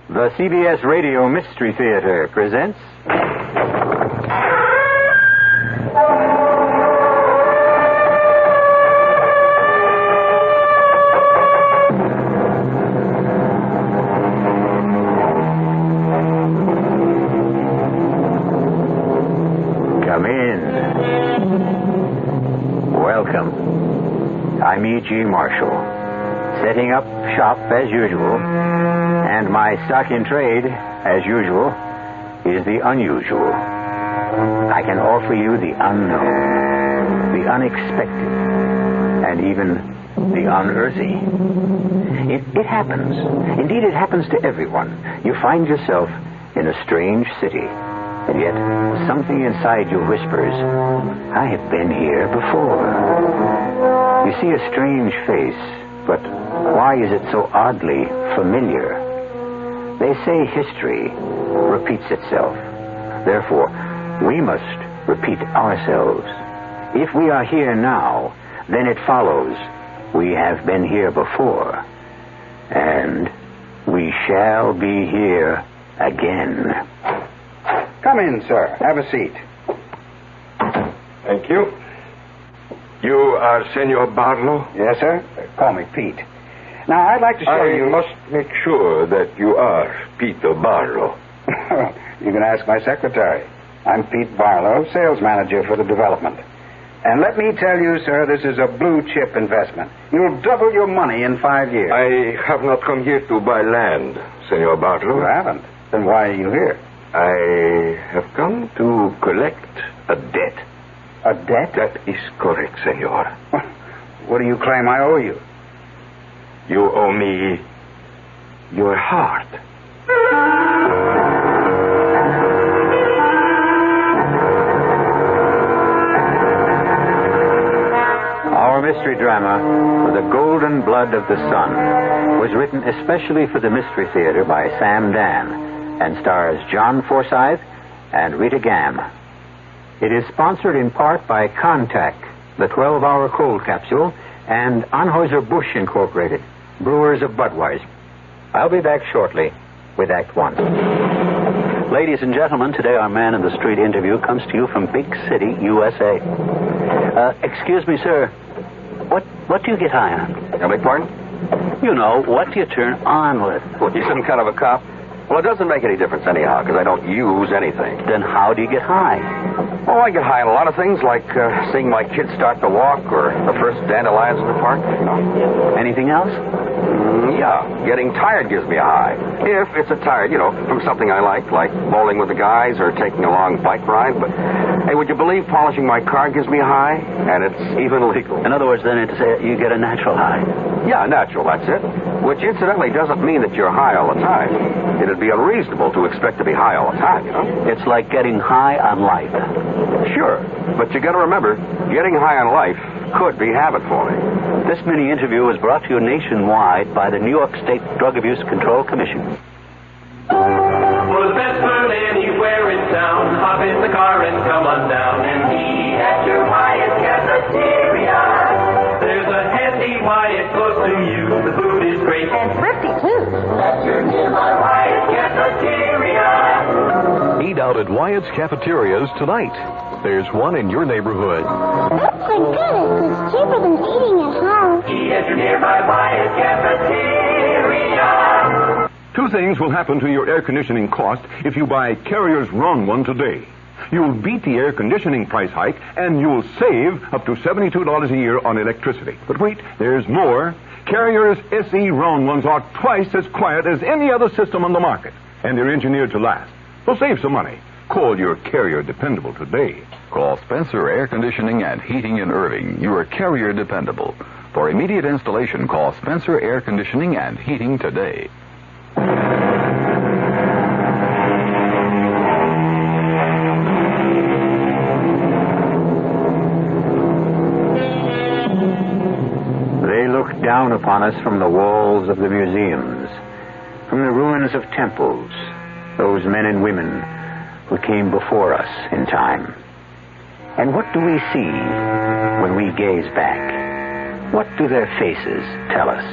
The CBS Radio Mystery Theater presents... Come in. Welcome. I'm E.G. Marshall, setting up shop as usual. And my stock in trade, as usual, is the unusual. I can offer you the unknown, the unexpected, and even the unearthly. It happens. Indeed, it happens to everyone. You find yourself in a strange city, and yet something inside you whispers, I have been here before. You see a strange face, but why is it so oddly familiar? They say history repeats itself. Therefore, we must repeat ourselves. If we are here now, then it follows we have been here before. And we shall be here again. Come in, sir. Have a seat. Thank you. You are Senor Barlow? Yes, sir. Call me Pete. Now, I'd like to show you... I must make sure that you are Peter Barlow. You can ask my secretary. I'm Pete Barlow, sales manager for the development. And let me tell you, sir, this is a blue-chip investment. You'll double your money in 5 years. I have not come here to buy land, Senor Barlow. You haven't? Then why are you here? I have come to collect a debt. A debt? That is correct, senor. What do you claim I owe you? You owe me your heart. Our mystery drama, The Golden Blood of the Sun, was written especially for the Mystery Theater by Sam Dan and stars John Forsythe and Rita Gam. It is sponsored in part by Contact, the 12-hour cold capsule, and Anheuser-Busch Incorporated, brewers of Budweiser. I'll be back shortly with Act One. Ladies and gentlemen, today our Man in the Street interview comes to you from Big City, USA. Excuse me, sir. What do you get high on? I beg pardon? You know, what do you turn on with? What, you some kind of a cop? Well, it doesn't make any difference anyhow, because I don't use anything. Then how do you get high? Oh, I get high on a lot of things, like seeing my kids start to walk or the first dandelions in the park, you know. Anything else? Yeah, getting tired gives me a high. If it's a tired, you know, from something I like bowling with the guys or taking a long bike ride. But, hey, would you believe polishing my car gives me a high? And it's even legal. In other words, then, you get a natural high. Yeah, natural, that's it. Which, incidentally, doesn't mean that you're high all the time. It'd be unreasonable to expect to be high all the time, you know? It's like getting high on life. Sure, but you got to remember, getting high on life could be habit forming. This mini interview was brought to you nationwide by the New York State Drug Abuse Control Commission. For the best food anywhere in town, hop in the car and come on down and eat at your Wyatt Cafeteria. There's a handy Wyatt close to you. The food is great and thrifty too. At your nearby Wyatt Cafeteria. Eat out at Wyatt's Cafeterias tonight. There's one in your neighborhood. Oh my goodness, it's cheaper than eating at home. Eat at your nearby Wyatt Cafeteria. Two things will happen to your air conditioning cost if you buy Carrier's Wrong One today. You'll beat the air conditioning price hike, and you'll save up to $72 a year on electricity. But wait, there's more. Carrier's SE Wrong Ones are twice as quiet as any other system on the market, and they're engineered to last. So save some money. Call your Carrier Dependable today. Call Spencer Air Conditioning and Heating in Irving, your Carrier Dependable. For immediate installation, call Spencer Air Conditioning and Heating today. They look down upon us from the walls of the museums, from the ruins of temples, those men and women who came before us in time. And what do we see when we gaze back? What do their faces tell us?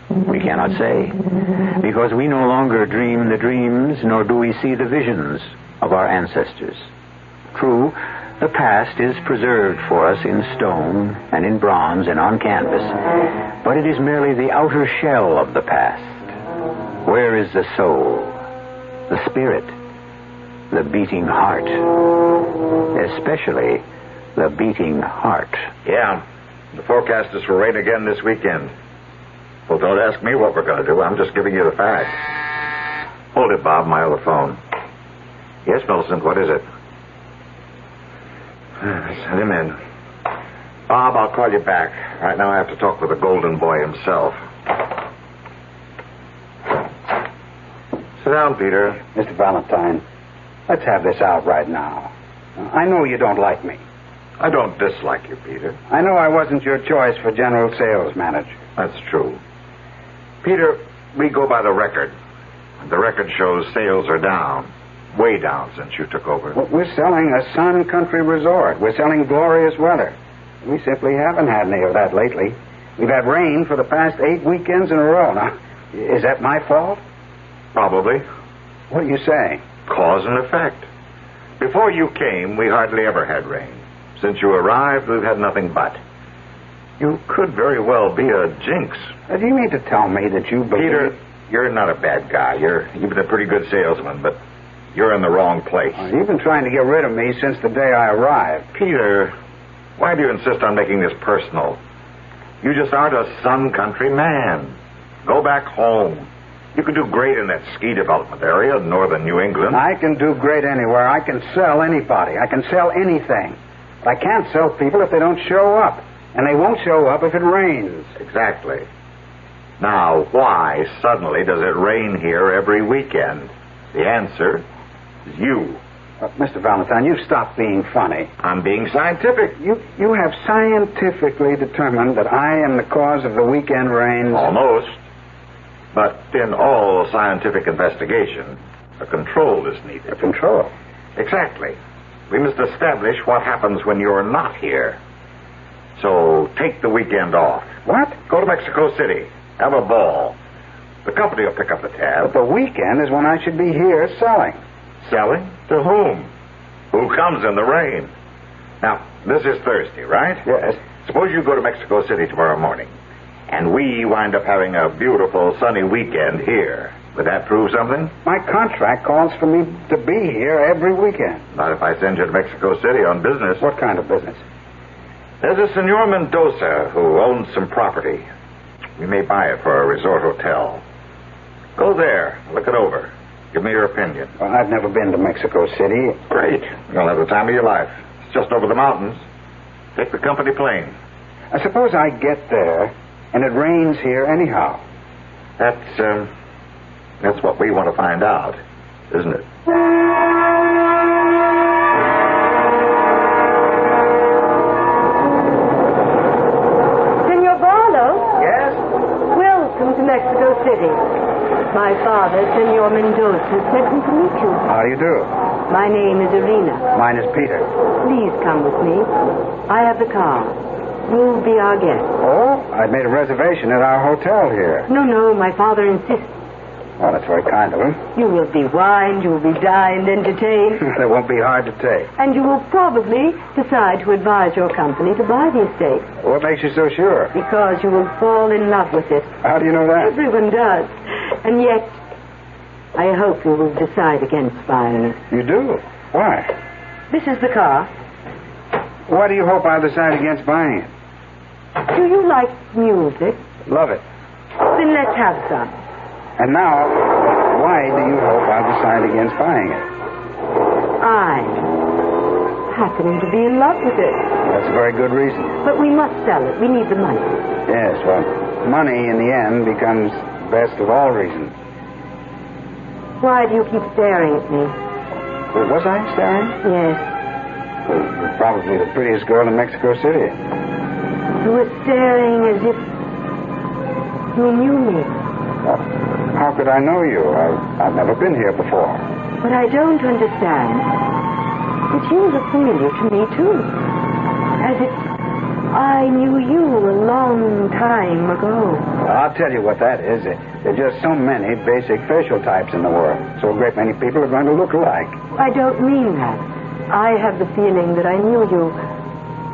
We cannot say, because we no longer dream the dreams, nor do we see the visions of our ancestors. True, the past is preserved for us in stone and in bronze and on canvas, but it is merely the outer shell of the past. Where is the soul, the spirit, the beating heart? Especially the beating heart. Yeah, the forecast is for rain again this weekend. Well, don't ask me what we're going to do. I'm just giving you the facts. Hold it, Bob, my other phone. Yes, Millicent, what is it? Send him in. Bob, I'll call you back. Right now I have to talk with the golden boy himself. Sit down, Peter. Mr. Valentine, let's have this out right now. I know you don't like me. I don't dislike you, Peter. I know I wasn't your choice for general sales manager. That's true. Peter, we go by the record. The record shows sales are down. Way down since you took over. Well, we're selling a sun country resort. We're selling glorious weather. We simply haven't had any of that lately. We've had rain for the past 8 weekends in a row. Now, is that my fault? Probably. What are you saying? Cause and effect. Before you came, we hardly ever had rain. Since you arrived, we've had nothing but. You could very well be a jinx. Do you mean to tell me that you believe... Peter, you're not a bad guy. You've been a pretty good salesman, but you're in the wrong place. You've been trying to get rid of me since the day I arrived. Peter, why do you insist on making this personal? You just aren't a sun country man. Go back home. You can do great in that ski development area in northern New England. I can do great anywhere. I can sell anybody. I can sell anything. But I can't sell people if they don't show up. And they won't show up if it rains. Exactly. Now, why suddenly does it rain here every weekend? The answer is you. Mr. Valentine, you've stopped being funny. I'm being scientific. You have scientifically determined that I am the cause of the weekend rains. Almost. But in all scientific investigation, a control is needed. A control? Exactly. We must establish what happens when you're not here. So take the weekend off. What? Go to Mexico City. Have a ball. The company will pick up the tab. But the weekend is when I should be here selling. Selling? To whom? Who comes in the rain? Now, this is Thursday, right? Yes. Suppose you go to Mexico City tomorrow morning, and we wind up having a beautiful sunny weekend here. Would that prove something? My contract calls for me to be here every weekend. Not if I send you to Mexico City on business. What kind of business? There's a Senor Mendoza who owns some property. We may buy it for a resort hotel. Go there. Look it over. Give me your opinion. Well, I've never been to Mexico City. Great. You'll have the time of your life. It's just over the mountains. Take the company plane. I suppose I get there, and it rains here anyhow. That's what we want to find out, isn't it? Senor Barlow? Yes? Welcome to Mexico City. My father, Senor Mendoza, sent me to meet you. How do you do? My name is Irina. Mine is Peter. Please come with me. I have the car. You'll be our guest. Oh, I made a reservation at our hotel here. No, my father insists. Well, that's very kind of him. You will be wined, you will be dined, entertained. It won't be hard to take. And you will probably decide to advise your company to buy the estate. What makes you so sure? Because you will fall in love with it. How do you know that? Everyone does. And yet, I hope you will decide against buying it. You do? Why? This is the car. Why do you hope I'll decide against buying it? Do you like music? Love it. Then let's have some. And now, why do you hope I'll decide against buying it? I happen to be in love with it. That's a very good reason. But we must sell it. We need the money. Yes, well, money in the end becomes the best of all reasons. Why do you keep staring at me? Well, was I staring? Yes. Well, you're probably the prettiest girl in Mexico City. You were staring as if you knew me. Well, how could I know you? I've never been here before. But I don't understand that you look familiar to me, too. As if I knew you a long time ago. I'll tell you what that is. There are just so many basic facial types in the world. So a great many people are going to look alike. I don't mean that. I have the feeling that I knew you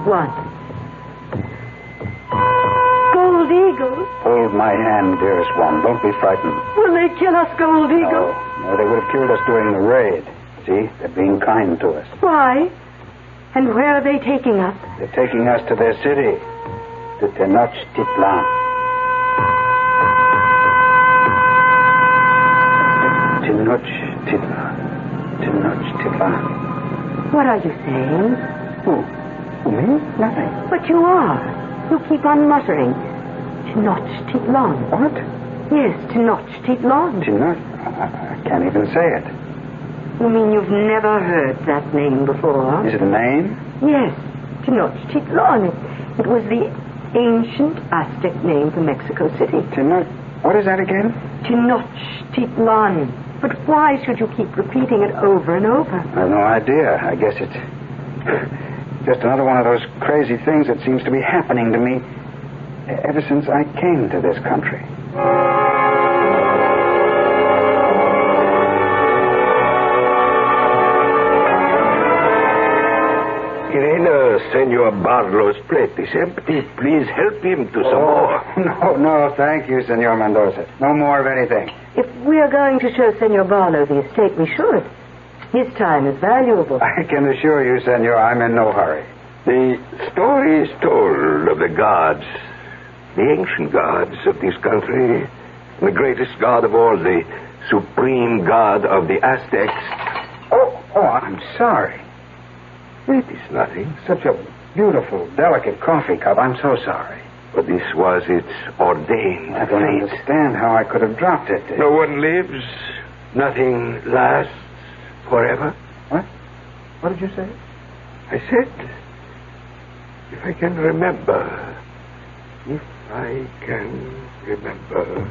once. Gold Eagle. Hold my hand, dearest one. Don't be frightened. Will they kill us, Gold Eagle? No, they would have killed us during the raid. See, they're being kind to us. Why? And where are they taking us? They're taking us to their city, to Tenochtitlan. Tenochtitlan. What are you saying? Who? Me? Nothing. But you are. You keep on muttering. Tenochtitlan. What? Yes, Tenochtitlan. I can't even say it. You mean you've never heard that name before? Is it a name? Yes, Tenochtitlan. It was the ancient Aztec name for Mexico City. What is that again? Tenochtitlan. But why should you keep repeating it over and over? I have no idea. I guess it's just another one of those crazy things that seems to be happening to me ever since I came to this country. Senor Barlow's plate is empty. Please help him to some more. No, thank you, Senor Mendoza. No more of anything. If we are going to show Senor Barlow the estate, we should. His time is valuable. I can assure you, Senor, I'm in no hurry. The story is told of the gods, the ancient gods of this country, the greatest god of all, the supreme god of the Aztecs. Oh, I'm sorry. It is nothing. Such a beautiful, delicate coffee cup. I'm so sorry. But this was its ordained I don't fate. understand how I could have dropped it. No one lives. Nothing lasts forever. What? What did you say? I said, if I can remember. If I can remember.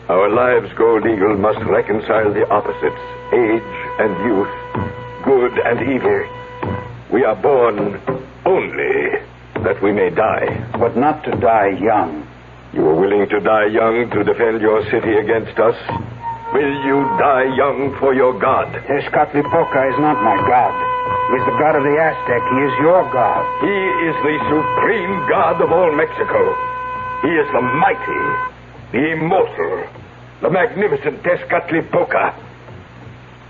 Our lives, Gold Eagle, must reconcile the opposites, age and youth, good and evil. We are born only that we may die. But not to die young. You are willing to die young to defend your city against us? Will you die young for your God? Tezcatlipoca is not my God. He is the God of the Aztec. He is your God. He is the supreme God of all Mexico. He is the mighty, the immortal, the magnificent Tezcatlipoca.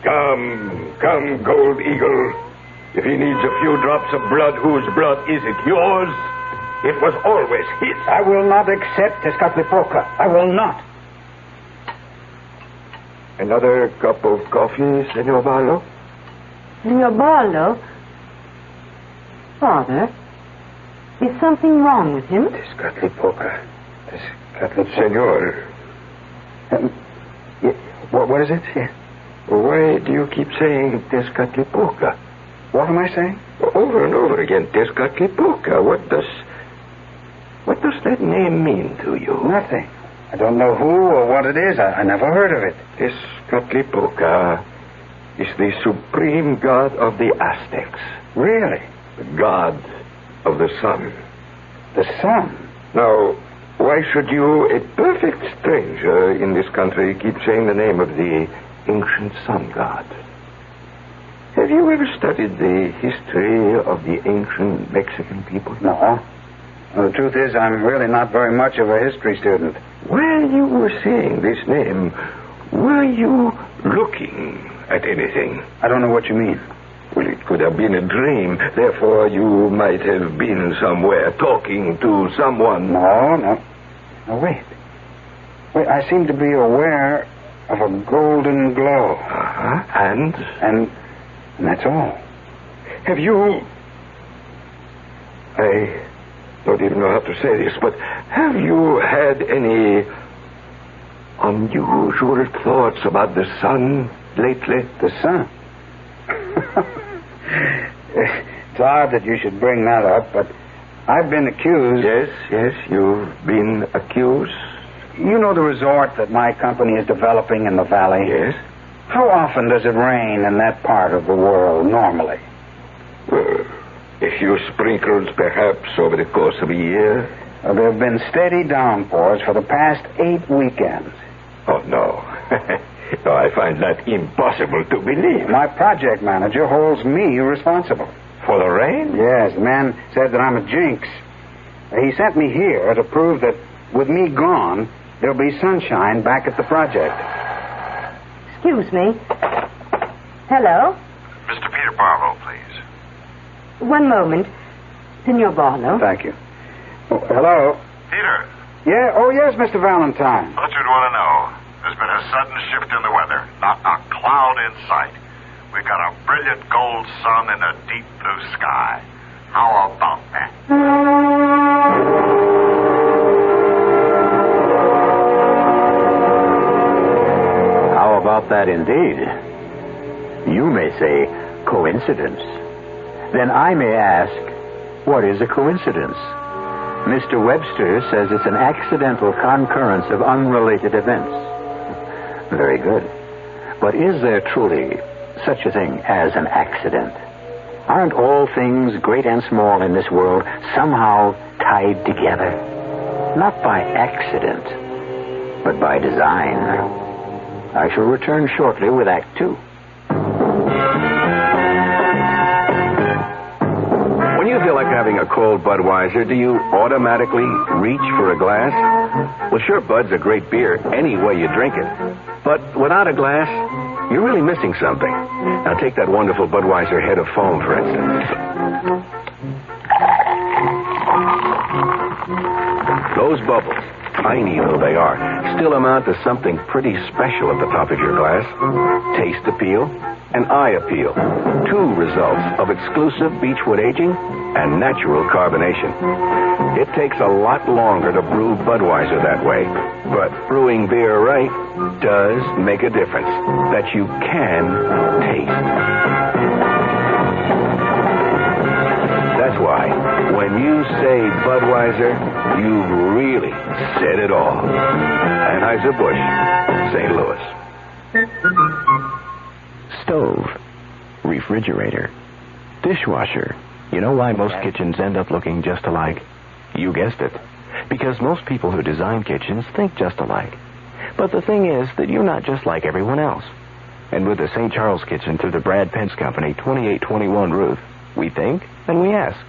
Come, Gold Eagle. If he needs a few drops of blood, whose blood is it? Yours? It was always his. I will not accept Tezcatlipoca. I will not. Another cup of coffee, Senor Barlow? Senor Barlow? Father, is something wrong with him? Tezcatlipoca. Senor. What is it? Yeah. Why do you keep saying Tezcatlipoca? What am I saying? Over and over again, Tezcatlipoca. What does that name mean to you? Nothing. I don't know who or what it is. I never heard of it. Tezcatlipoca is the supreme god of the Aztecs. Really? The god of the sun. The sun? Now, why should you, a perfect stranger in this country, keep saying the name of the ancient sun god? Have you ever studied the history of the ancient Mexican people? No. Well, the truth is, I'm really not very much of a history student. While you were saying this name, were you looking at anything? I don't know what you mean. Well, it could have been a dream. Therefore, you might have been somewhere talking to someone. No, wait. I seem to be aware of a golden glow. Uh-huh. And that's all. Have you... I don't even know how to say this, but have you had any unusual thoughts about the sun lately? The sun? It's odd that you should bring that up, but I've been accused... Yes, you've been accused. You know the resort that my company is developing in the valley? Yes. How often does it rain in that part of the world normally? Well, A few sprinkles, perhaps, over the course of a year? There have been steady downpours for the past 8 weekends. Oh, no. No, I find that impossible to believe. My project manager holds me responsible. For the rain? Yes, the man said that I'm a jinx. He sent me here to prove that with me gone, there'll be sunshine back at the project. Excuse me. Hello? Mr. Peter Barlow, please. One moment. Senor Barlow. Thank you. Oh, hello? Peter, Yeah, oh, yes, Mr. Valentine. thought you'd want to know. There's been a sudden shift in the weather. Not a cloud in sight. We've got a brilliant gold sun and a deep blue sky. How about that? How about that indeed? You may say coincidence. Then I may ask, what is a coincidence? Mr. Webster says it's an accidental concurrence of unrelated events. Very good. But is there truly such a thing as an accident? Aren't all things, great and small in this world, somehow tied together? Not by accident, but by design. I shall return shortly with Act 2. When you feel like having a cold Budweiser, do you automatically reach for a glass? Well, sure, Bud's a great beer any way you drink it. But without a glass, you're really missing something. Now, take that wonderful Budweiser head of foam, for instance. Those bubbles, tiny though they are, still amount to something pretty special at the top of your glass. Taste appeal and eye appeal. 2 results of exclusive beechwood aging and natural carbonation. It takes a lot longer to brew Budweiser that way, but brewing beer right does make a difference that you can taste. That's why when you say Budweiser, you've really said it all. Anheuser-Busch, St. Louis. Stove, refrigerator, dishwasher. You know why most kitchens end up looking just alike? You guessed it. Because most people who design kitchens think just alike. But the thing is that you're not just like everyone else. And with the St. Charles Kitchen through the Brad Pence Company, 2821 Ruth, we think and we ask.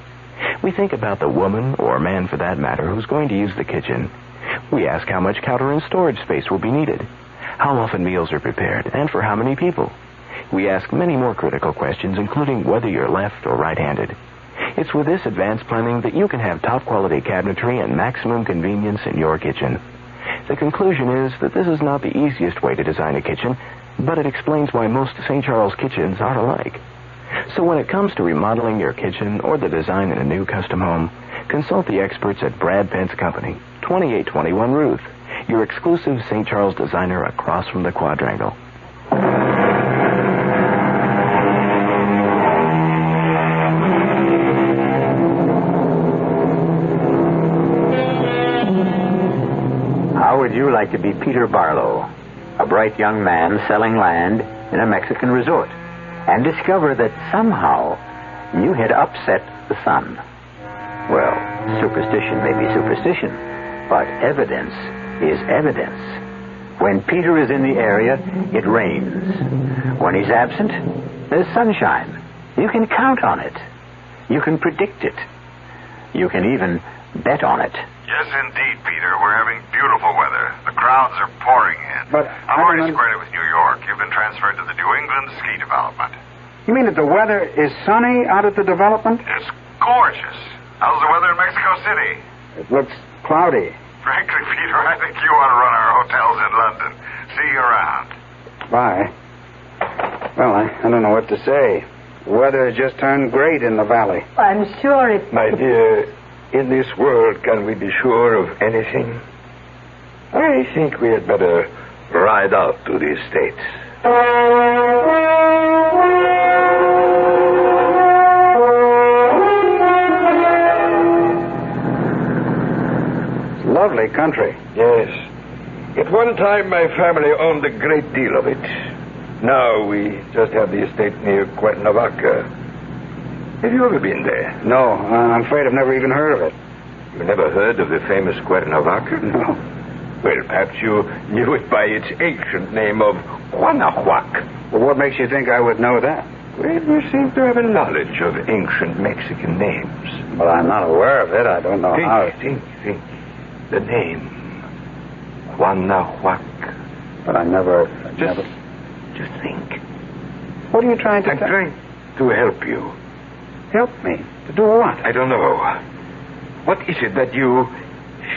We think about the woman, or man for that matter, who's going to use the kitchen. We ask how much counter and storage space will be needed, how often meals are prepared, and for how many people. We ask many more critical questions, including whether you're left or right-handed. It's with this advanced planning that you can have top-quality cabinetry and maximum convenience in your kitchen. The conclusion is that this is not the easiest way to design a kitchen, but it explains why most St. Charles kitchens aren't alike. So when it comes to remodeling your kitchen or the design in a new custom home, consult the experts at Brad Pence Company, 2821 Ruth, your exclusive St. Charles designer across from the Quadrangle. How would you like to be Peter Barlow, a bright young man selling land in a Mexican resort, and discover that somehow you had upset the sun? Well, superstition may be superstition, but evidence is evidence. When Peter is in the area, it rains. When he's absent, there's sunshine. You can count on it. You can predict it. You can even bet on it. Yes, indeed, Peter. We're having beautiful weather. The crowds are pouring in. But I've already squared it with New York. You've been transferred to the New England ski development. You mean that the weather is sunny out at the development? It's gorgeous. How's the weather in Mexico City? It looks cloudy. Frankly, Peter, I think you ought to run our hotels in London. See you around. Bye. Well, I don't know what to say. The weather has just turned great in the valley. I'm sure it's... My dear, in this world, can we be sure of anything? I think we had better ride out to the States. It's lovely country. Yes. At one time, my family owned a great deal of it. Now we just have the estate near Cuernavaca. Have you ever been there? No, I'm afraid I've never even heard of it. You never heard of the famous Cuernavaca? No. Well, perhaps you knew it by its ancient name of Guanajuac. Well, what makes you think I would know that? Well, you seem to have a knowledge of ancient Mexican names. Well, I'm not aware of it. I don't know how. Think. The name. Guanajuac. But I never... Just think. What are you trying to I'm trying to help you. Help me? To do what? I don't know. What is it that you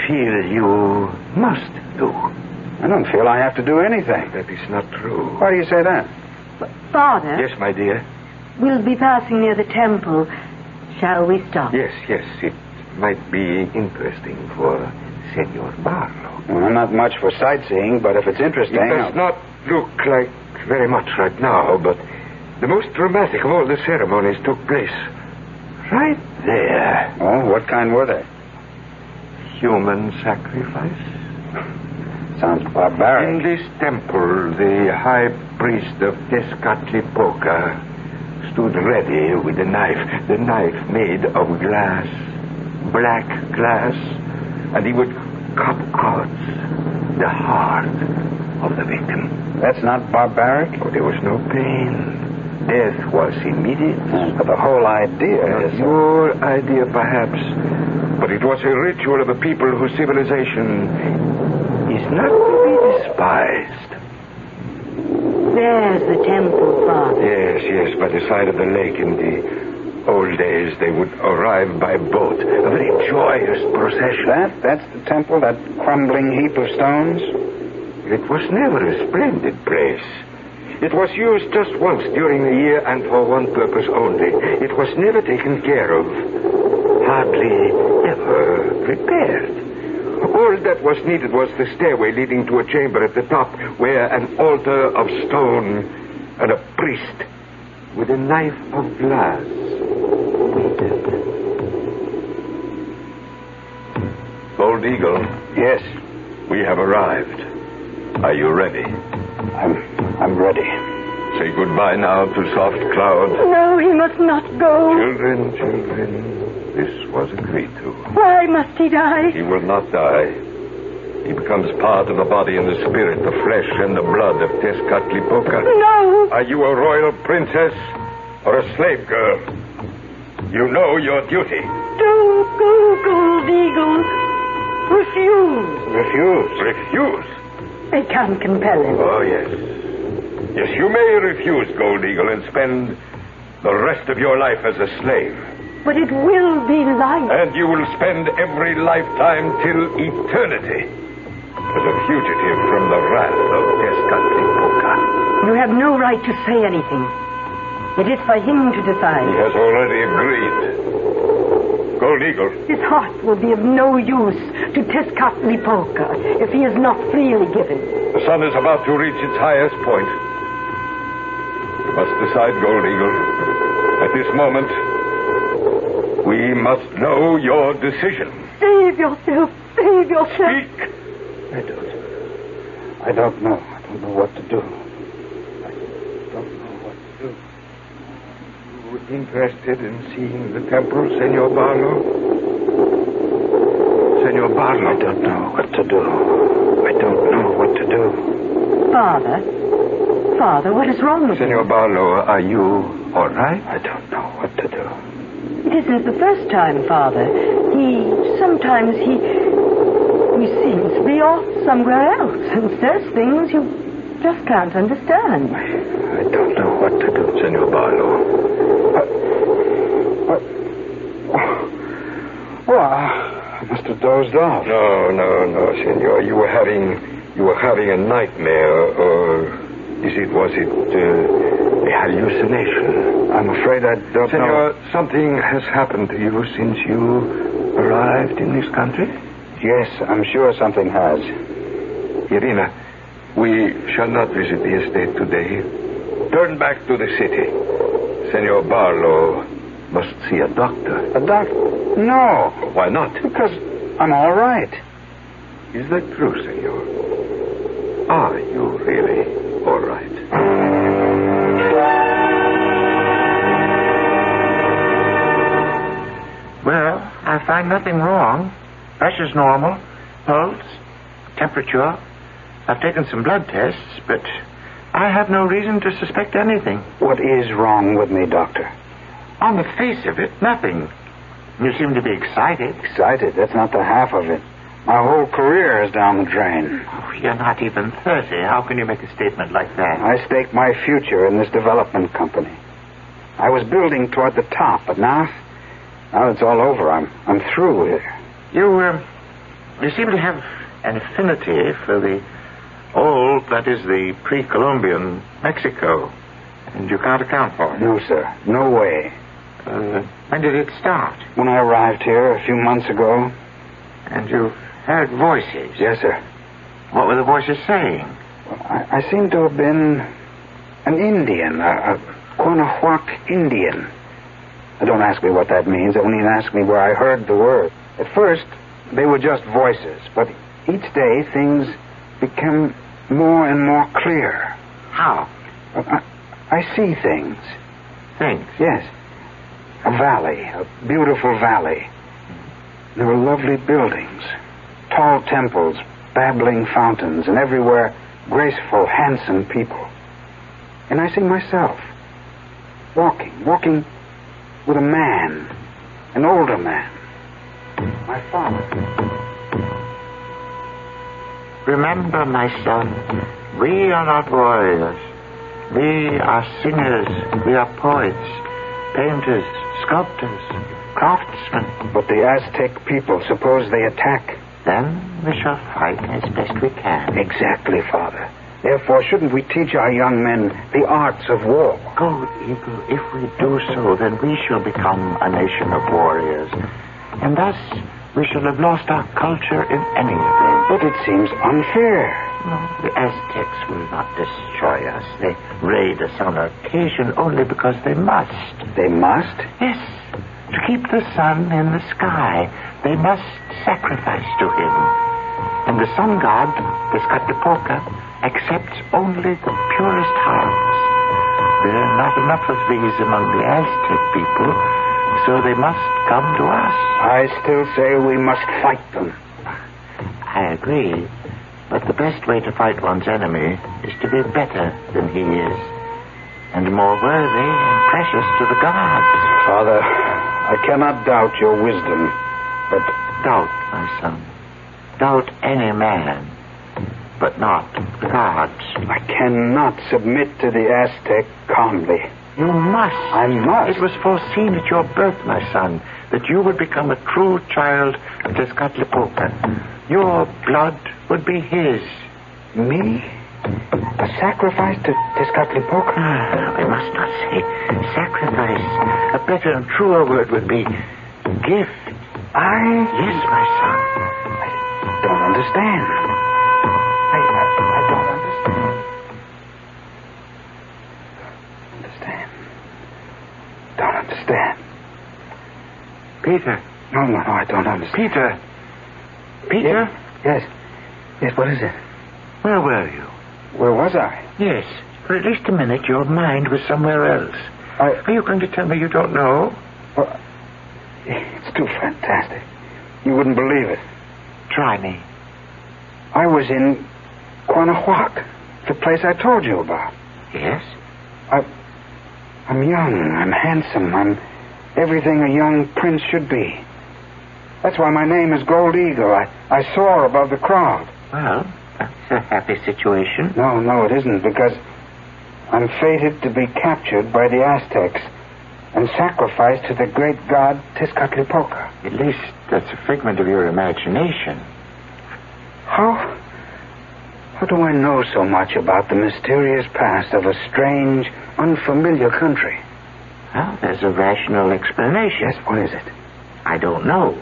feel you must do? I don't feel I have to do anything. That is not true. Why do you say that? Father? Yes, my dear? We'll be passing near the temple. Shall we stop? Yes. It might be interesting for Senor Barlow. Well, I'm not much for sightseeing, but if it's interesting... It does not look like very much right now, but the most dramatic of all the ceremonies took place right there. Oh, what kind were they? Human sacrifice. Sounds barbaric. In this temple, the high priest of Tezcatlipoca stood ready with a knife. The knife made of glass, black glass, and he would cut out the heart of the victim. That's not barbaric? Oh, there was no pain. Death was immediate. But the whole idea is... Your idea, perhaps. But it was a ritual of a people whose civilization is not to be despised. There's the temple, Father. Yes, by the side of the lake. In the old days, they would arrive by boat. A very joyous procession. That's the temple, that crumbling heap of stones? It was never a splendid place. It was used just once during the year and for one purpose only. It was never taken care of. Hardly ever repaired. All that was needed was the stairway leading to a chamber at the top where an altar of stone and a priest with a knife of glass waited. Gold Eagle. Yes. We have arrived. Are you ready? I'm ready. Say goodbye now to Soft Cloud. No, he must not go. Children, this was agreed to. Why must he die? He will not die. He becomes part of the body and the spirit, the flesh and the blood of Tezcatlipoca. No! Are you a royal princess or a slave girl? You know your duty. Don't go, Gold Eagle. Refuse. Refuse? I can't compel him. Oh, yes. Yes, you may refuse, Gold Eagle, and spend the rest of your life as a slave. But it will be life. And you will spend every lifetime till eternity as a fugitive from the wrath of Tezcatlipoca. You have no right to say anything. It is for him to decide. He has already agreed. Gold Eagle. His heart will be of no use to Tezcatlipoca if he is not freely given. The sun is about to reach its highest point. You must decide, Gold Eagle. At this moment, we must know your decision. Save yourself. Save yourself. Speak. I don't know. I don't know what to do. You interested in seeing the temple, Senor Barlow? Senor Barlow. I don't know what to do. Father, what is wrong with Senor you? Barlow, are you all right? I don't know what to do. It isn't the first time, Father. Sometimes he seems to be off somewhere else and says things you just can't understand. I don't know what to do. Senor Barlow. Well, I must have dozed off. No, Senor. You were having a nightmare, or was it a hallucination? I'm afraid I don't know. Senor, something has happened to you since you arrived in this country? Yes, I'm sure something has. Irina, we shall not visit the estate today. Turn back to the city. Senor Barlow must see a doctor. A doctor? No. Why not? Because I'm all right. Is that true, Senor? Are you really all right? find nothing wrong. Pressure's normal. Pulse, temperature. I've taken some blood tests, but I have no reason to suspect anything. What is wrong with me, Doctor? On the face of it, nothing. You seem to be excited. Excited? That's not the half of it. My whole career is down the drain. Oh, you're not even 30. How can you make a statement like that? I staked my future in this development company. I was building toward the top, but now it's all over. I'm through here. You seem to have an affinity for the old, that is, the pre-Columbian Mexico. And you can't account for it. No, sir. No way. When did it start? When I arrived here a few months ago. And you heard voices? Yes, sir. What were the voices saying? Well, I seem to have been an Indian, a Quanahuac Indian. Don't ask me what that means. Only ask me where I heard the word. At first, they were just voices, but each day things became more and more clear. How? I see things. Things? Yes. A valley, a beautiful valley. There were lovely buildings, tall temples, babbling fountains, and everywhere graceful, handsome people. And I see myself walking with a man, an older man, my father. Remember, my son, we are not warriors. We are singers, we are poets, painters, sculptors, craftsmen. But the Aztec people, suppose they attack? Then we shall fight as best we can. Exactly, Father. Therefore, shouldn't we teach our young men the arts of war? Gold Eagle, if we do so, then we shall become a nation of warriors. And thus, we shall have lost our culture in any event. But it seems unfair. No, the Aztecs will not destroy us. They raid us on occasion only because they must. They must? Yes. To keep the sun in the sky, they must sacrifice to him. And the sun god, Tezcatlipoca, accepts only the purest hearts. There are not enough of these among the Aztec people, so they must come to us. I still say we must fight them. I agree. But the best way to fight one's enemy is to be better than he is, and more worthy and precious to the gods. Father, I cannot doubt your wisdom, but... Doubt, my son. Doubt any man, but not the gods. I cannot submit to the Aztec calmly. You must. I must. It was foreseen at your birth, my son, that you would become a true child of Tezcatlipoca. Your blood would be his. Me? A sacrifice to Tezcatlipoca? I must not say sacrifice. A better and truer word would be gift. Yes, my son. I don't understand. I don't understand. Don't understand. Peter. No, I don't understand. Peter? Yes, what is it? Where were you? Where was I? Yes. For at least a minute, your mind was somewhere else. Are you going to tell me you don't know? Well, it's too fantastic. You wouldn't believe it. Try me. I was in Quanahuac, the place I told you about. Yes? I'm young, I'm handsome, I'm everything a young prince should be. That's why my name is Gold Eagle. I soar above the crowd. Well, that's a happy situation. No, it isn't, because I'm fated to be captured by the Aztecs and sacrificed to the great god Tezcatlipoca. At least that's a figment of your imagination. How do I know so much about the mysterious past of a strange, unfamiliar country? Well, there's a rational explanation. Yes, what is it? I don't know.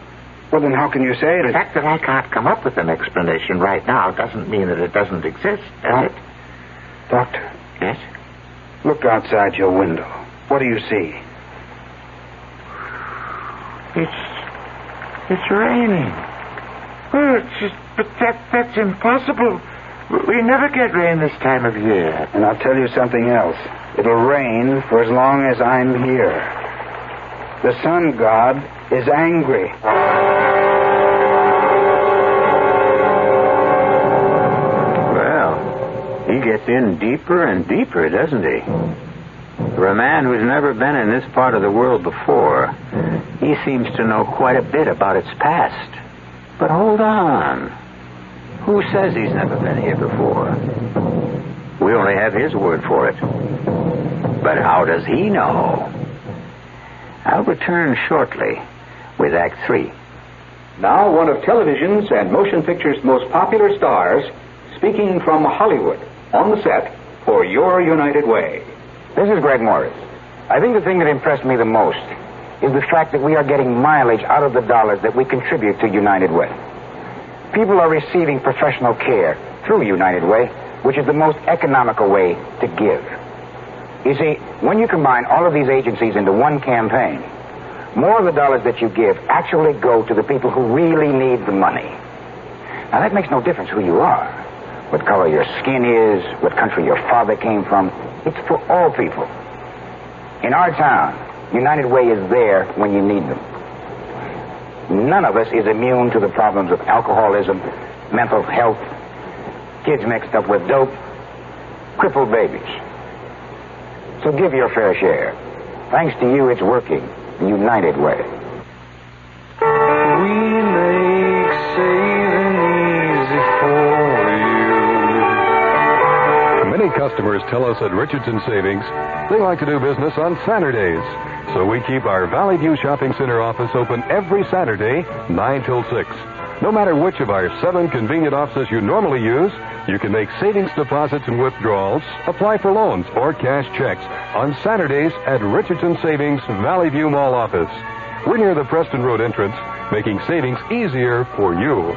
Well, then how can you say it? The fact that I can't come up with an explanation right now doesn't mean that it doesn't exist, does it? Doctor. Yes? Look outside your window. What do you see? It's raining. Well, but that's impossible. We never get rain this time of year. And I'll tell you something else. It'll rain for as long as I'm here. The sun god is angry. Well, he gets in deeper and deeper, doesn't he? For a man who's never been in this part of the world before, he seems to know quite a bit about its past. But hold on. Who says he's never been here before? We only have his word for it. But how does he know? I'll return shortly with Act 3. Now, one of television's and motion pictures' most popular stars, speaking from Hollywood, on the set for Your United Way. This is Greg Morris. I think the thing that impressed me the most is the fact that we are getting mileage out of the dollars that we contribute to United Way. People are receiving professional care through United Way, which is the most economical way to give. You see, when you combine all of these agencies into one campaign, more of the dollars that you give actually go to the people who really need the money. Now, that makes no difference who you are, what color your skin is, what country your father came from. It's for all people. In our town, United Way is there when you need them. None of us is immune to the problems of alcoholism, mental health, kids mixed up with dope, crippled babies. So give your fair share. Thanks to you, it's working the United Way. We make saving easy for you. Many customers tell us at Richardson Savings they like to do business on Saturdays. So we keep our Valley View Shopping Center office open every Saturday, 9 till 6. No matter which of our 7 convenient offices you normally use, you can make savings deposits and withdrawals, apply for loans, or cash checks on Saturdays at Richardson Savings Valley View Mall office. We're near the Preston Road entrance, making savings easier for you.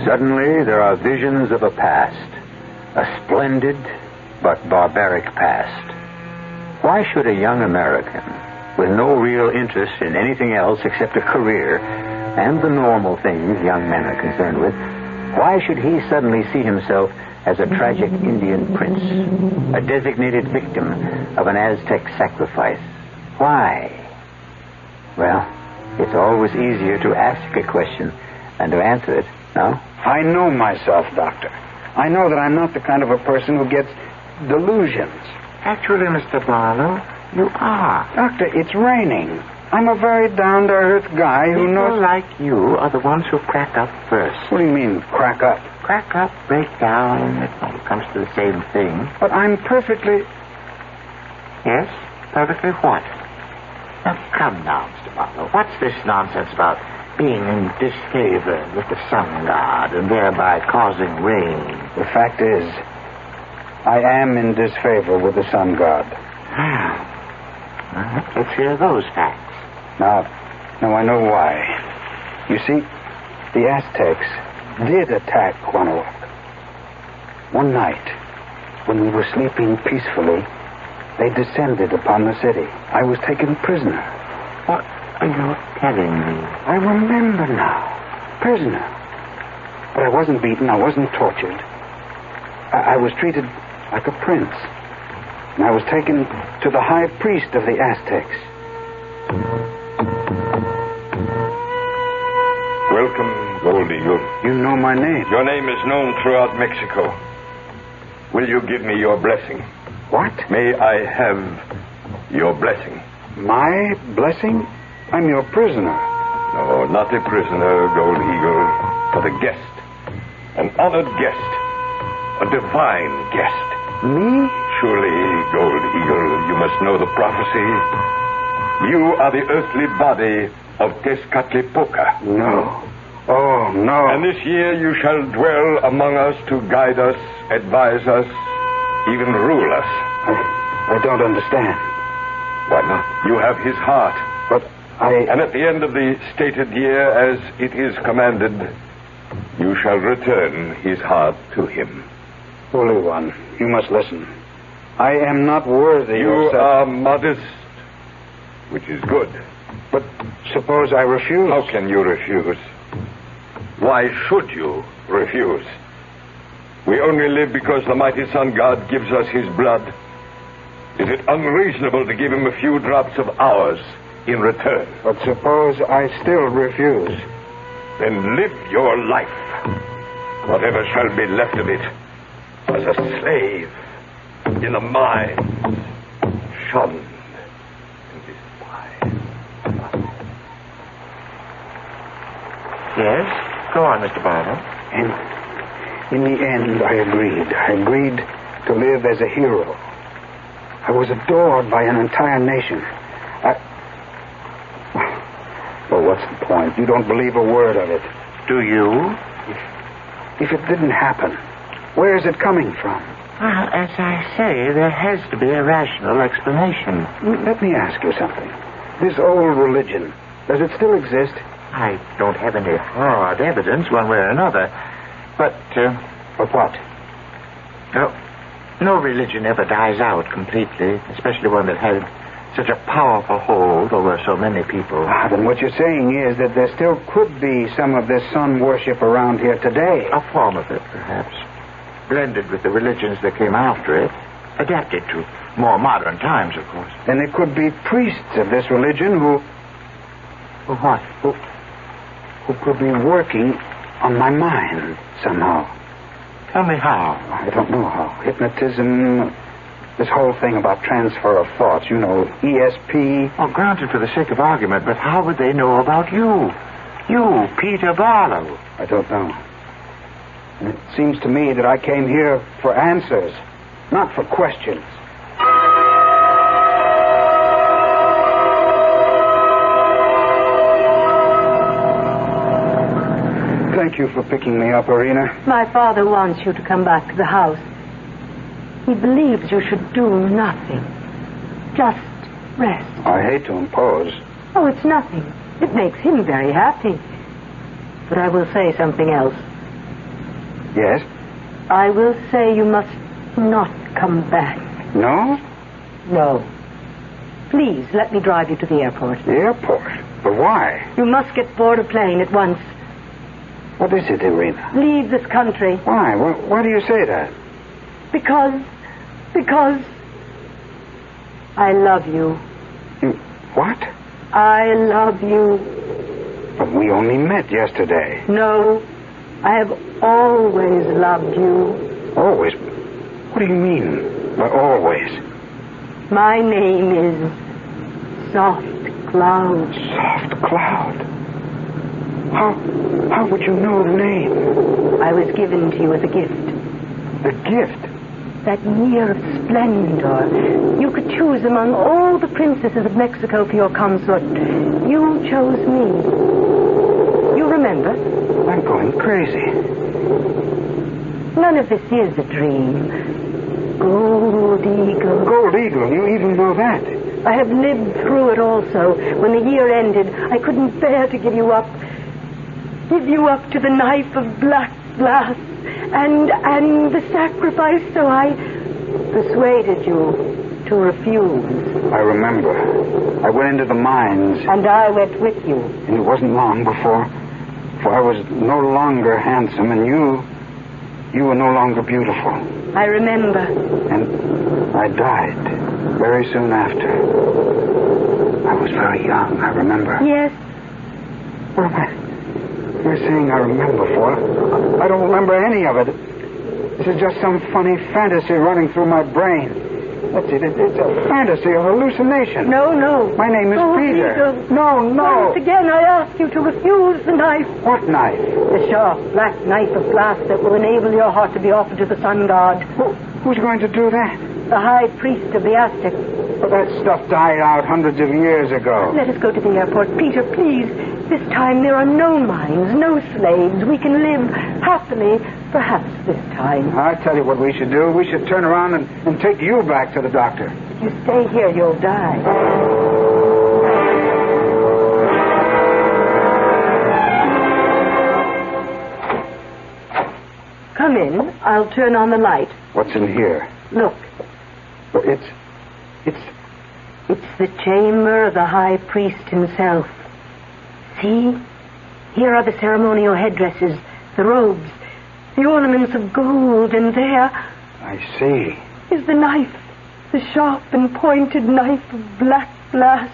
Suddenly, there are visions of a past, a splendid but barbaric past. Why should a young American, with no real interest in anything else except a career and the normal things young men are concerned with, why should he suddenly see himself as a tragic Indian prince, a designated victim of an Aztec sacrifice? Why? Well, it's always easier to ask a question than to answer it, no? I know myself, Doctor. I know that I'm not the kind of a person who gets delusions. Actually, Mr. Barlow, you are. Doctor, it's raining. I'm a very down-to-earth guy who knows... People like you are the ones who crack up first. What do you mean, crack up? Crack up, break down, it all comes to the same thing. But I'm perfectly... Yes? Perfectly what? Now, come now, Mr. Barlow. What's this nonsense about being in disfavor with the sun god and thereby causing rain? The fact is, I am in disfavor with the sun god. Let's hear those facts. Now, I know why. You see, the Aztecs did attack Guanajuato. One night, when we were sleeping peacefully, they descended upon the city. I was taken prisoner. What are you telling me? I remember now. Prisoner. But I wasn't beaten. I wasn't tortured. I was treated like a prince. And I was taken to the high priest of the Aztecs. Welcome, Gold Eagle. You know my name. Your name is known throughout Mexico. Will you give me your blessing? What? May I have your blessing? My blessing? I'm your prisoner. No, not a prisoner, Gold Eagle, but a guest. An honored guest. A divine guest. Me? Surely, Gold Eagle, you must know the prophecy. You are the earthly body of Tezcatlipoca. No. Oh, no. And this year you shall dwell among us to guide us, advise us, even rule us. I don't understand. Why not? You have his heart. But And at the end of the stated year, as it is commanded, you shall return his heart to him. Holy One, you must listen. I am not worthy You of such... are modest, which is good. But suppose I refuse? How can you refuse? Why should you refuse? We only live because the mighty sun god gives us his blood. Is it unreasonable to give him a few drops of ours in return? But suppose I still refuse? Then live your life, whatever shall be left of it, as a slave in the mines, shunned and despised. Yes? Go on, Mr. Barlow. And in the end, I agreed. I agreed to live as a hero. I was adored by an entire nation. Well, what's the point? You don't believe a word of it. Do you? If it didn't happen, where is it coming from? Well, as I say, there has to be a rational explanation. Let me ask you something. This old religion, does it still exist? I don't have any hard evidence one way or another. But what? No religion ever dies out completely, especially one that had such a powerful hold over so many people. Then what you're saying is that there still could be some of this sun worship around here today. A form of it, perhaps. Blended with the religions that came after it. Adapted to more modern times, of course. Then it could be priests of this religion who... What? Who could be working on my mind somehow. Tell me how. I don't know how. Hypnotism, this whole thing about transfer of thoughts, you know, ESP. Well, granted for the sake of argument, but how would they know about you? You, Peter Barlow. I don't know. And it seems to me that I came here for answers, not for questions. Thank you for picking me up, Irina. My father wants you to come back to the house. He believes you should do nothing. Just rest. I hate to impose. Oh, it's nothing. It makes him very happy. But I will say something else. Yes? I will say you must not come back. No? No. Please, let me drive you to the airport. The airport? But why? You must get board a plane at once. What is it, Irina? Leave this country. Why? Why do you say that? Because I love you. You... What? I love you. But we only met yesterday. No, I have always loved you. Always? What do you mean by always? My name is Soft Cloud. Soft Cloud? How would you know the name? I was given to you as a gift. The gift? That year of splendor. You could choose among all the princesses of Mexico for your consort. You chose me. You remember? I'm going crazy. None of this is a dream. Gold Eagle. Gold Eagle? You even know that? I have lived through it also. When the year ended, I couldn't bear to give you up. Give you up to the knife of black glass and the sacrifice, so I persuaded you to refuse. I remember. I went into the mines. And I went with you. And it wasn't long before I was no longer handsome, and you were no longer beautiful. I remember. And I died very soon after. I was very young, I remember. Yes. What am I You're saying I remember for? I don't remember any of it. This is just some funny fantasy running through my brain. That's it. It's a fantasy, a hallucination. No. My name is Peter. No. Once again, I ask you to refuse the knife. What knife? The sharp, black knife of glass that will enable your heart to be offered to the sun god. Who's going to do that? The high priest of the Aztec. But that stuff died out hundreds of years ago. Let us go to the airport. Peter, please. This time there are no mines, no slaves. We can live happily Perhaps this time. I tell you what we should do. We should turn around and take you back to the doctor. If you stay here, you'll die. Come in. I'll turn on the light. What's in here? Look. Well, it's the chamber of the high priest himself. See? Here are the ceremonial headdresses, the robes, the ornaments of gold, and there... I see. ...is the knife, the sharp and pointed knife of black glass.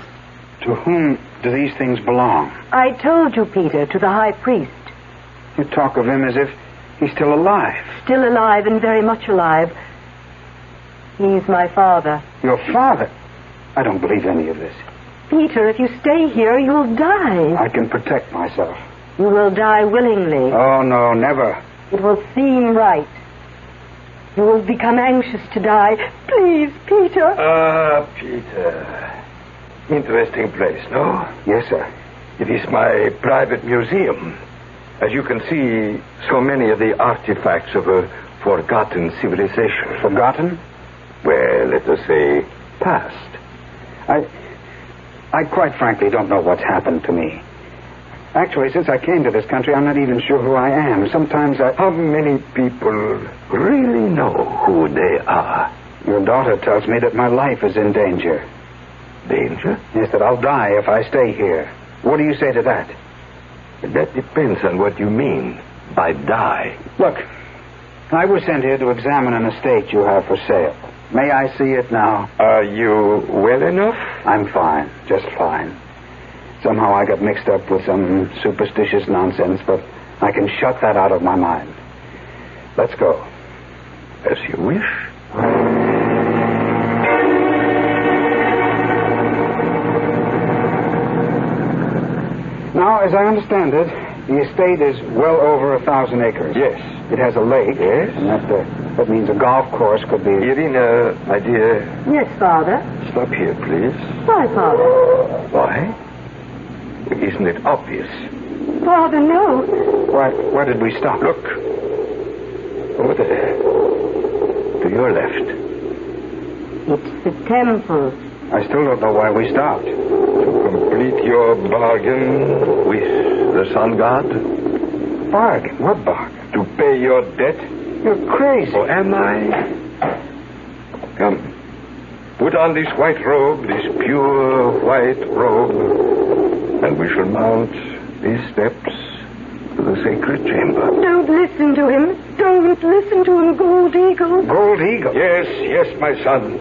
To whom do these things belong? I told you, Peter, to the high priest. You talk of him as if he's still alive. Still alive and very much alive. He's my father. Your father? I don't believe any of this. Peter, if you stay here, you'll die. I can protect myself. You will die willingly. Oh, no, never. It will seem right. You will become anxious to die. Please, Peter. Peter. Interesting place, no? Yes, sir. It is my private museum. As you can see, so many of the artifacts of a forgotten civilization. Forgotten? Well, let us say, past. I quite frankly don't know what's happened to me. Actually, since I came to this country, I'm not even sure who I am. Sometimes How many people really know who they are? Your daughter tells me that my life is in danger. Danger? Yes, that I'll die if I stay here. What do you say to that? That depends on what you mean by die. Look, I was sent here to examine an estate you have for sale. May I see it now? Are you well enough? I'm fine, just fine. Somehow I got mixed up with some superstitious nonsense, but I can shut that out of my mind. Let's go. As you wish. Now, as I understand it, the estate is well over 1,000 acres. Yes. It has a lake. Yes. And that means a golf course could be... Irina, my dear. Yes, Father. Stop here, please. Why, Father? Why? Isn't it obvious? Father, no. Where did we stop? Look. Over there. To your left. It's the temple. I still don't know why we stopped. To complete your bargain with the sun god. Bargain? What bargain? To pay your debt. You're crazy. Or am I? Come. Put on this white robe, this pure white robe, and we shall mount these steps to the sacred chamber. Don't listen to him. Don't listen to him, Gold Eagle. Gold Eagle? Yes, my son.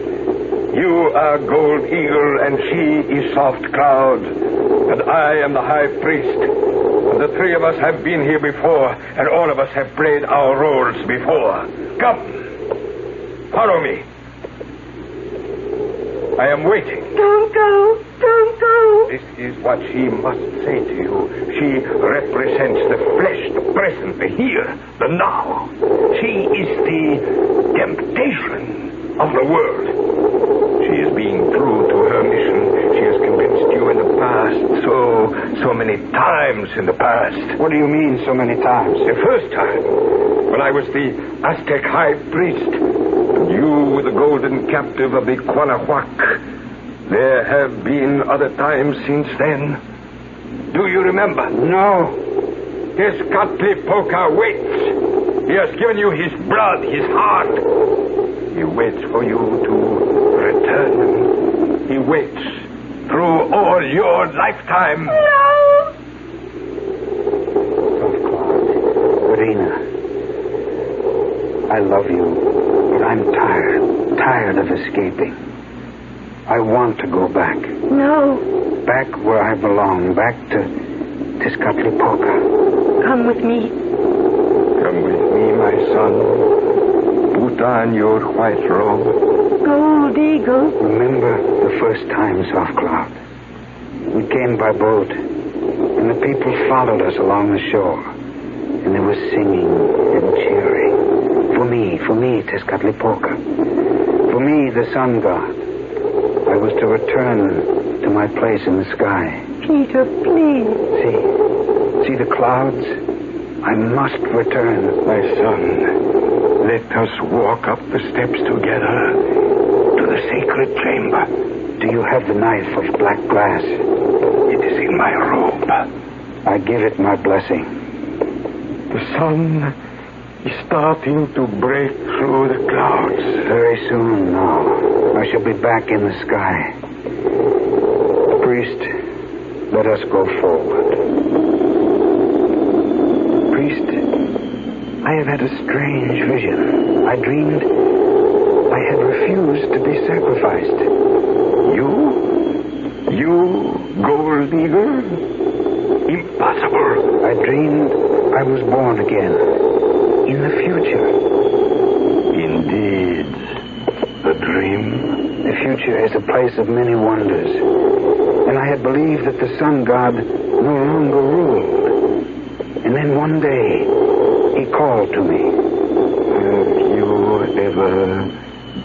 You are Gold Eagle, and she is Soft Cloud, and I am the High Priest. And the three of us have been here before, and all of us have played our roles before. Come, follow me. I am waiting. Don't go. Don't go. This is what she must say to you. She represents the flesh, the present, the here, the now. She is the temptation of the world. She is being true to her mission. She has convinced you in the past, so many times in the past. What do you mean, so many times? The first time, when I was the Aztec High Priest, and you were the golden captive of the Quanahuac. There have been other times since then. Do you remember? No. Tezcatlipoca waits. He has given you his blood, his heart. He waits for you to return. He waits through all your lifetime. No! Soft Cloud. Irina, I love you, but I'm tired of escaping. I want to go back. No. Back where I belong, back to Tezcatlipoca. Come with me. Come with me, my son. Put on your white robe. Gold Eagle. Remember the first time, Soft Cloud. We came by boat, and the people followed us along the shore. And they were singing and cheering. For me, Tezcatlipoca. For me, the sun god. I was to return to my place in the sky. Peter, please. See the clouds? I must return. My son, let us walk up the steps together to the sacred chamber. Do you have the knife of black glass? It is in my robe. I give it my blessing. The sun is starting to break through the clouds. Very soon now. I shall be back in the sky. Priest, let us go forward. Priest, I have had a strange vision. I dreamed I had refused to be sacrificed. You, gold digger? Impossible. I dreamed I was born again. In the future. Indeed. A dream. The future is a place of many wonders. And I had believed that the sun god no longer ruled. And then one day, he called to me. Have you ever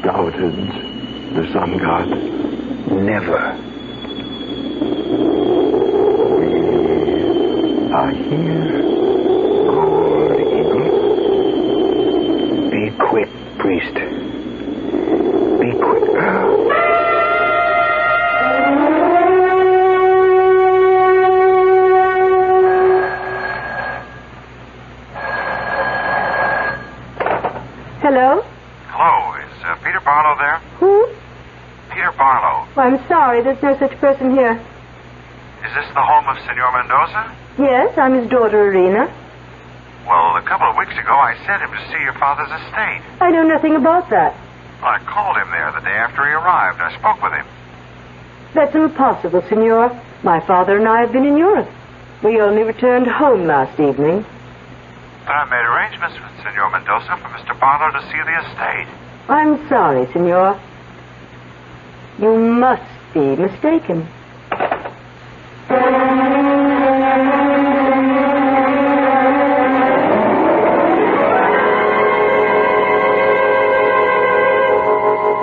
doubted the sun god? Never. We are here, Gold Eagle. Be quick, priest. Be quick. Hello? Hello, is Peter Barlow there? Who? Peter Barlow. Oh, I'm sorry, there's no such person here. Is this the home of Senor Mendoza? Yes, I'm his daughter, Irina. Well, a couple of weeks ago, I sent him to see your father's estate. I know nothing about that. I called him there the day after he arrived. I spoke with him. That's impossible, Senor. My father and I have been in Europe. We only returned home last evening. But I made arrangements with Senor Mendoza for Mr. Barlow to see the estate. I'm sorry, Senor. You must be mistaken.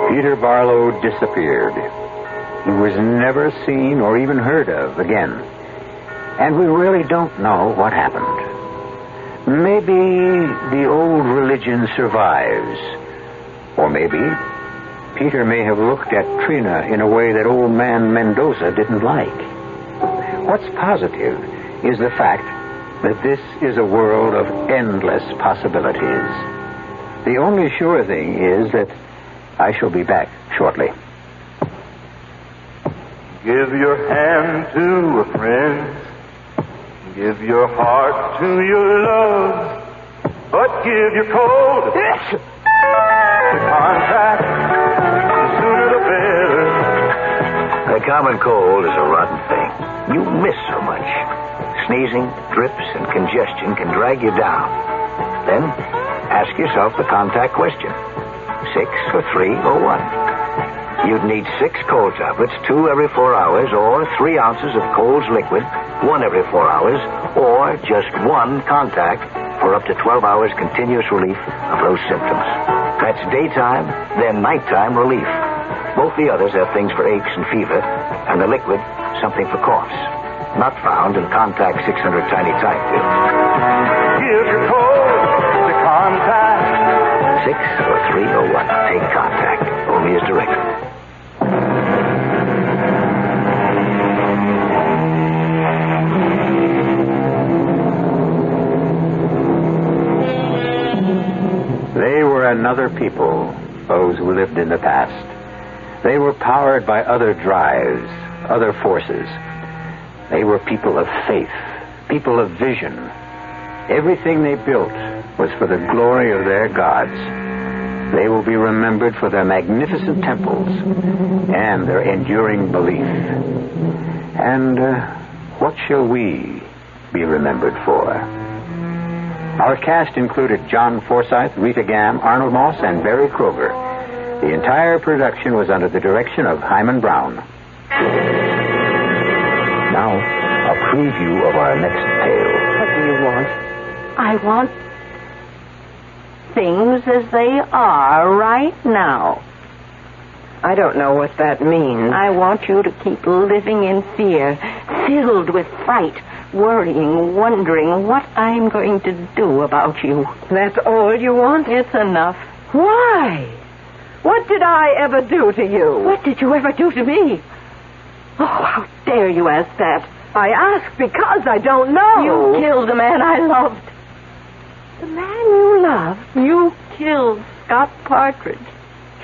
Peter Barlow disappeared. He was never seen or even heard of again. And we really don't know what happened. Maybe the old religion survives. Or maybe Peter may have looked at Trina in a way that old man Mendoza didn't like. What's positive is the fact that this is a world of endless possibilities. The only sure thing is that I shall be back shortly. Give your hand to a friend. Give your heart to your love. But give your cold to contact. The sooner the better. A common cold is a rotten thing. You miss so much. Sneezing, drips, and congestion can drag you down. Then ask yourself the contact question. 6 or 3 or 1. You'd need 6 cold tablets, 2 every 4 hours, or 3 ounces of Cold's liquid, 1 every 4 hours, or just 1 contact for up to 12 hours continuous relief of those symptoms. That's daytime, then nighttime relief. Both the others have things for aches and fever, and the liquid, something for coughs. Not found in Contact 600 Tiny Time pills. Give your cold to contact. 6 or 3 or 1. Take Contact. Only as directed. They were another people, those who lived in the past. They were powered by other drives, other forces. They were people of faith, people of vision. Everything they built was for the glory of their gods. They will be remembered for their magnificent temples and their enduring belief. And what shall we be remembered for? Our cast included John Forsythe, Rita Gam, Arnold Moss, and Barry Kroger. The entire production was under the direction of Hyman Brown. Now, a preview of our next tale. What do you want? I want things as they are right now. I don't know what that means. I want you to keep living in fear, filled with fright, worrying, wondering what I'm going to do about you. That's all you want? It's enough. Why? What did I ever do to you? What did you ever do to me? Oh, how dare you ask that? I ask because I don't know. You killed the man I loved. The man you loved? You killed Scott Partridge.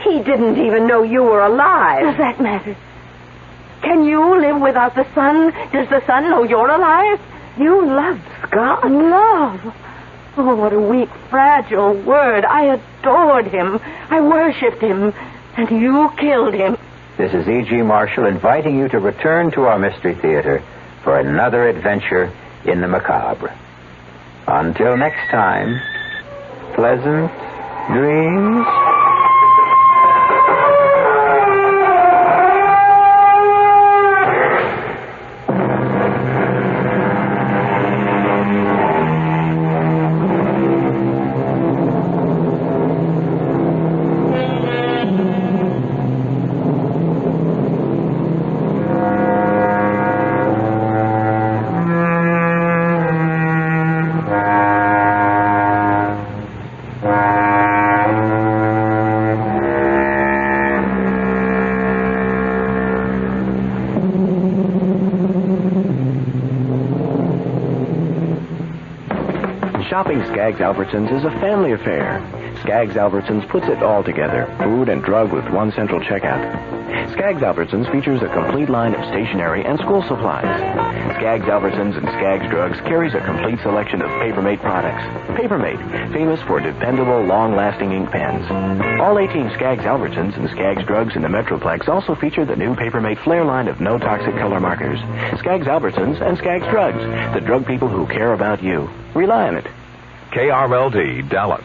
He didn't even know you were alive. Does that matter? Can you live without the sun? Does the sun know you're alive? You loved Scott? Love? Oh, what a weak, fragile word. I adored him. I worshipped him. And you killed him. This is E.G. Marshall inviting you to return to our Mystery Theater for another adventure in the macabre. Until next time, pleasant dreams. Shopping Skaggs Albertsons is a family affair. Skaggs Albertsons puts it all together, food and drug with one central checkout. Skaggs Albertsons features a complete line of stationery and school supplies. Skaggs Albertsons and Skaggs Drugs carries a complete selection of Papermate products. Papermate, famous for dependable, long-lasting ink pens. All 18 Skaggs Albertsons and Skaggs Drugs in the Metroplex also feature the new Papermate Flair line of no-toxic color markers. Skaggs Albertsons and Skaggs Drugs, the drug people who care about you. Rely on it. KRLD, Dallas.